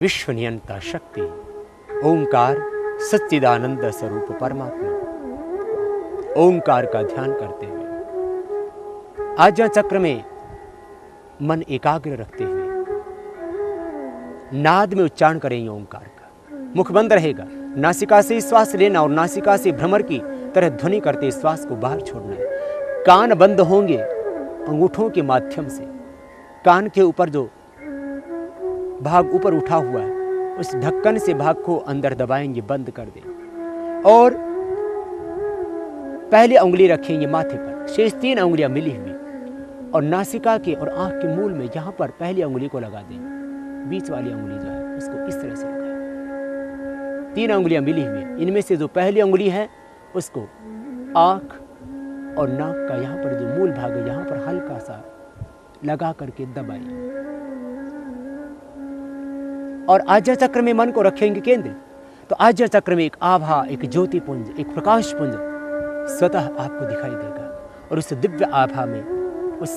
विश्व नियंता शक्ति ओंकार सच्चिदानंद स्वरूप परमात्मा। ओंकार का ध्यान करते हुए आज्ञा चक्र में मन एकाग्र रखते हुए नाद में उच्चारण करेंगे ओंकार का। मुख बंद रहेगा, नासिका से श्वास लेना और नासिका से भ्रमर की तरह ध्वनि करते श्वास को बाहर छोड़ना है। कान बंद होंगे अंगूठों के माध्यम से। कान के ऊपर जो भाग ऊपर उठा हुआ है उस ढक्कन से भाग को अंदर दबाएंगे, बंद कर देंगे और पहली उंगली रखेंगे माथे पर, शेष 3 उंगलियां मिली हुई और नासिका के और आंख के मूल में यहां पर पहली उंगली को लगा देंगे। बीच वाली उंगली जो है उसको इस तरह से लगाएं। 3 उंगलियां मिली हुई, इनमें से जो पहली उंगली है उसको आंख और नाक का यहां पर जो मूल भाग है यहां पर हल्का सा लगा करके दबाइए और आज्ञा चक्र में मन को रखेंगे केंद्र। तो आज्ञा चक्र में एक आभा, एक ज्योति पुंज, एक प्रकाश पुंज स्वतः आपको दिखाई देगा और उस दिव्य आभा में, उस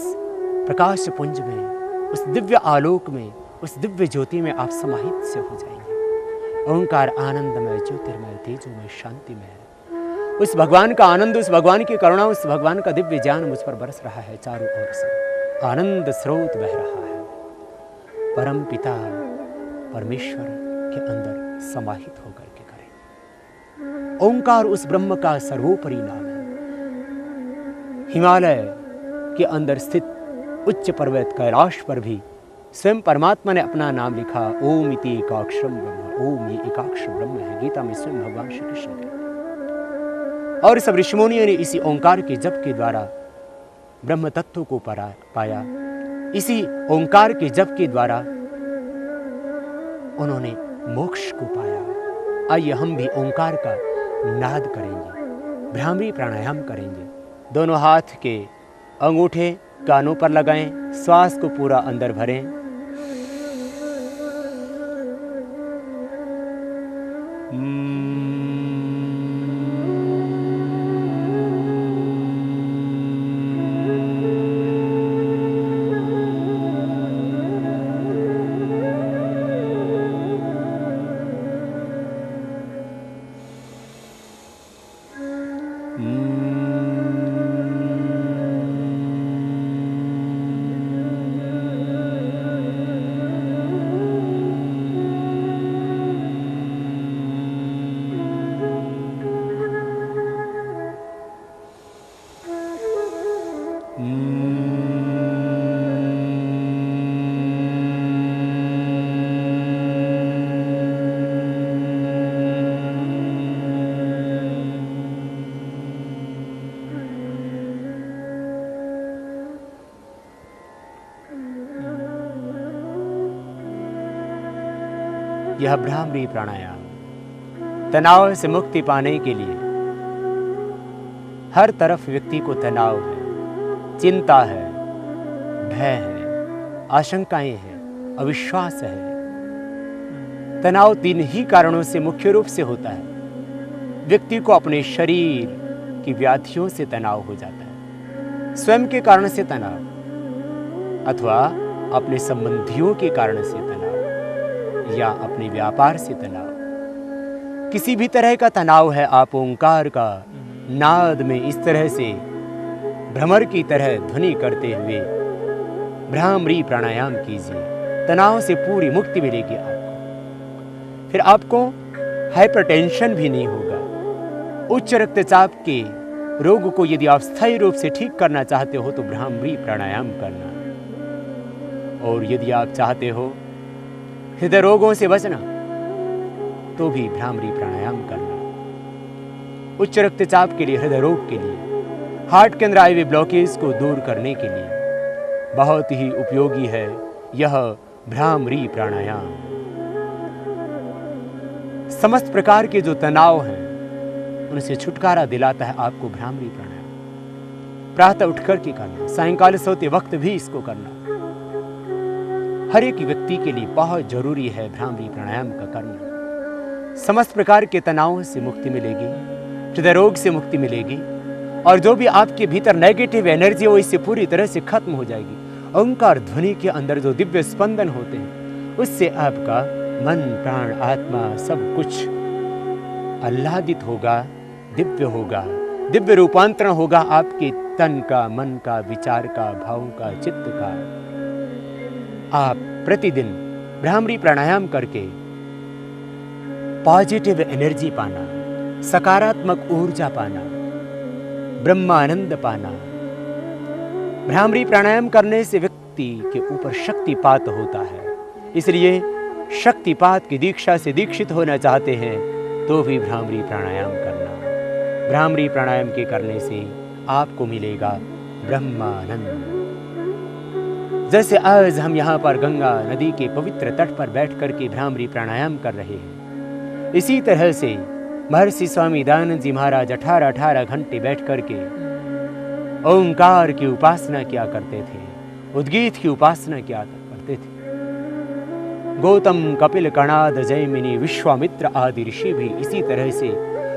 प्रकाश पुंज में, उस दिव्य आलोक में, उस दिव्य ज्योति में आप समाहित से हो जाएंगे। ओंकार आनंदमय, ज्योतिर्मय, तेजोमय, शांतिमय है। उस भगवान का आनंद, उस भगवान की करुणा, उस भगवान का दिव्य ज्ञान मुझ पर बरस रहा है। चारों ओर से आनंद स्रोत बह रहा है। परम पिता परमेश्वर के अंदर समाहित होकर के करें। ओंकार उस ब्रह्म का सर्वोपरि नाम है। हिमालय के अंदर स्थित उच्च पर्वत कैलाश पर भी स्वयं परमात्मा ने अपना नाम लिखा, ओम इति एकाक्षरम ब्रह्म। ओम ये एकाक्षर ब्रह्म है। गीता में स्वयं भगवान श्री कृष्ण कहते हैं। और सब ऋषि मुनियों ने इसी ओंकार के जप के द्वारा ब्रह्म तत्व को पाया। इसी ओंकार के जप के द्वारा उन्होंने मोक्ष को पाया। आइए हम भी ओंकार का नाद करेंगे, भ्रामरी प्राणायाम करेंगे। दोनों हाथ के अंगूठे कानों पर लगाएं, श्वास को पूरा अंदर भरें। यह भ्रामरी प्राणायाम तनाव से मुक्ति पाने के लिए, हर तरफ व्यक्ति को तनाव है, चिंता है, भय है, आशंकाएं हैं, अविश्वास है। तनाव 3 ही कारणों से मुख्य रूप से होता है। व्यक्ति को अपने शरीर की व्याधियों से तनाव हो जाता है, स्वयं के कारण से तनाव, अथवा अपने संबंधियों के कारण से तनाव, या अपने व्यापार से तनाव। किसी भी तरह का तनाव है, आप ओंकार का नाद में इस तरह से भ्रमर की तरह ध्वनि करते हुए भ्रामरी प्राणायाम कीजिए। तनाव से पूरी मुक्ति मिलेगी आपको। फिर आपको हाइपरटेंशन भी नहीं होगा। उच्च रक्तचाप के रोग को यदि आप स्थायी रूप से ठीक करना चाहते हो तो भ्रामरी प्राणायाम करना। और यदि आप चाहते हो हृदय रोगों से बचना तो भी भ्रामरी प्राणायाम करना। उच्च रक्तचाप के लिए, हृदय रोग के लिए, हार्ट के अंदर आए हुए ब्लॉकेज को दूर करने के लिए बहुत ही उपयोगी है यह भ्रामरी प्राणायाम। समस्त प्रकार के जो तनाव हैं उनसे छुटकारा दिलाता है आपको भ्रामरी प्राणायाम। प्रातः उठकर के करना, सायंकाल सोते वक्त भी इसको करना। हर एक व्यक्ति के लिए बहुत जरूरी है भ्रामरी प्राणायाम का करना। समस्त प्रकार के तनावों से मुक्ति मिलेगी, हृदय रोग से मुक्ति मिलेगी और जो भी आपके भीतर नेगेटिव एनर्जी है वो इससे पूरी तरह से खत्म हो जाएगी। ओंकार ध्वनि के अंदर जो दिव्य स्पंदन होते हैं उससे आपका मन प्राण आत्मा सब कुछ आह्लादित होगा, दिव्य होगा, दिव्य रूपांतरण होगा आपके तन का, मन का, विचार का, भावों का, चित्त का। आप प्रतिदिन भ्रामरी प्राणायाम करके पॉजिटिव एनर्जी पाना, सकारात्मक ऊर्जा पाना, ब्रह्मानंद पाना। भ्रामरी प्राणायाम करने से व्यक्ति के ऊपर शक्तिपात होता है, इसलिए शक्तिपात की दीक्षा से दीक्षित होना चाहते हैं तो भी भ्रामरी प्राणायाम करना। भ्रामरी प्राणायाम के करने से आपको मिलेगा ब्रह्मानंद। जैसे आज हम यहाँ पर गंगा नदी के पवित्र तट पर बैठ करके भ्रामरी प्राणायाम कर रहे हैं, इसी तरह से महर्षि स्वामी दयानंद जी महाराज 18 घंटे बैठ करके ओंकार की उपासना किया करते थे, उद्गीत की उपासना किया करते थे। गौतम, कपिल, कणाद, जैमिनी, विश्वामित्र आदि ऋषि भी इसी तरह से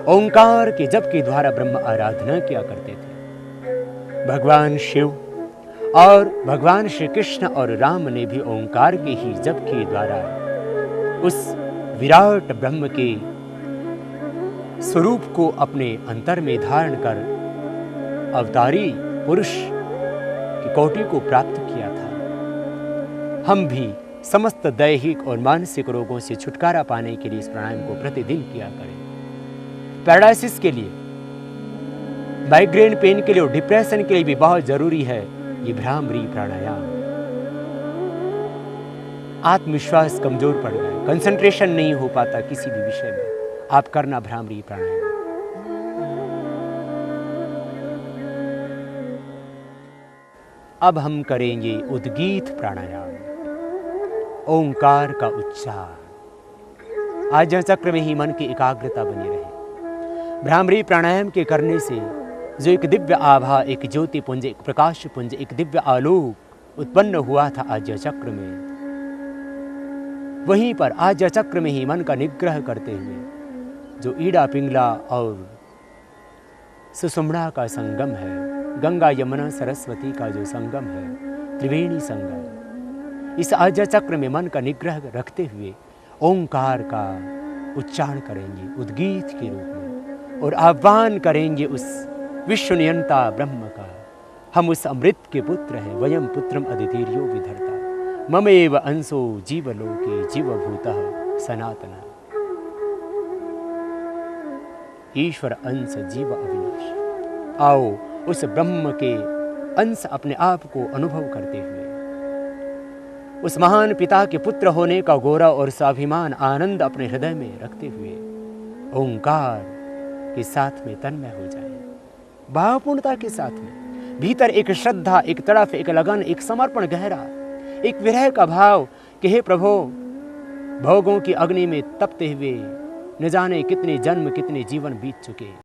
ओंकार के जप के द्वारा ब्रह्म आराधना किया करते थे। भगवान शिव और भगवान श्री कृष्ण और राम ने भी ओंकार के ही जप के द्वारा उस विराट ब्रह्म के स्वरूप को अपने अंतर में धारण कर अवतारी पुरुष की कोटि को प्राप्त किया था। हम भी समस्त दैहिक और मानसिक रोगों से छुटकारा पाने के लिए इस प्राणायाम को प्रतिदिन किया करें। पैरालिसिस के लिए, माइग्रेन पेन के लिए और डिप्रेशन के लिए भी बहुत जरूरी है ये भ्रामरी प्राणायाम। आत्मविश्वास कमजोर पड़ गया, कंसंट्रेशन नहीं हो पाता किसी भी विषय में, आप करना भ्रामरी प्राणायाम। अब हम करेंगे उद्गीत प्राणायाम, ओंकार का उच्चार। आज्ञा चक्र में ही मन की एकाग्रता बनी रहे। भ्रामरी प्राणायाम के करने से जो एक दिव्य आभा, एक ज्योति पुंज, एक प्रकाश पुंज, एक दिव्य आलोक उत्पन्न हुआ था आज्ञा चक्र में, वहीं पर आज्ञा चक्र में ही मन का निग्रह करते हुए जो ईड़ा पिंगला और सुषुम्ना का संगम है, गंगा यमुना सरस्वती का जो संगम है, त्रिवेणी संगम, इस आज्ञा चक्र में मन का निग्रह रखते हुए ओंकार का उच्चारण करेंगे उद्गीत के रूप में और आह्वान करेंगे उस विश्व नियंता ब्रह्म का। हम उस अमृत के पुत्र हैं, वयम पुत्रम अदितिर्यो विधर्ता, ममेव अंशो जीवलोके जीवभूतः सनातनः। ईश्वर अंश जीव अविनाश। आओ उस ब्रह्म के अंश अपने आप को अनुभव करते हुए उस महान पिता के पुत्र होने का गौरव और स्वाभिमान आनंद अपने हृदय में रखते हुए ओंकार के साथ में तन्मय हो जाए, भावपूर्णता के साथ में। भीतर एक श्रद्धा, एक तड़फ, एक लगन, एक समर्पण गहरा, एक विरह का भाव कि हे प्रभु, भोगों की अग्नि में तपते हुए न जाने कितने जन्म कितने जीवन बीत चुके,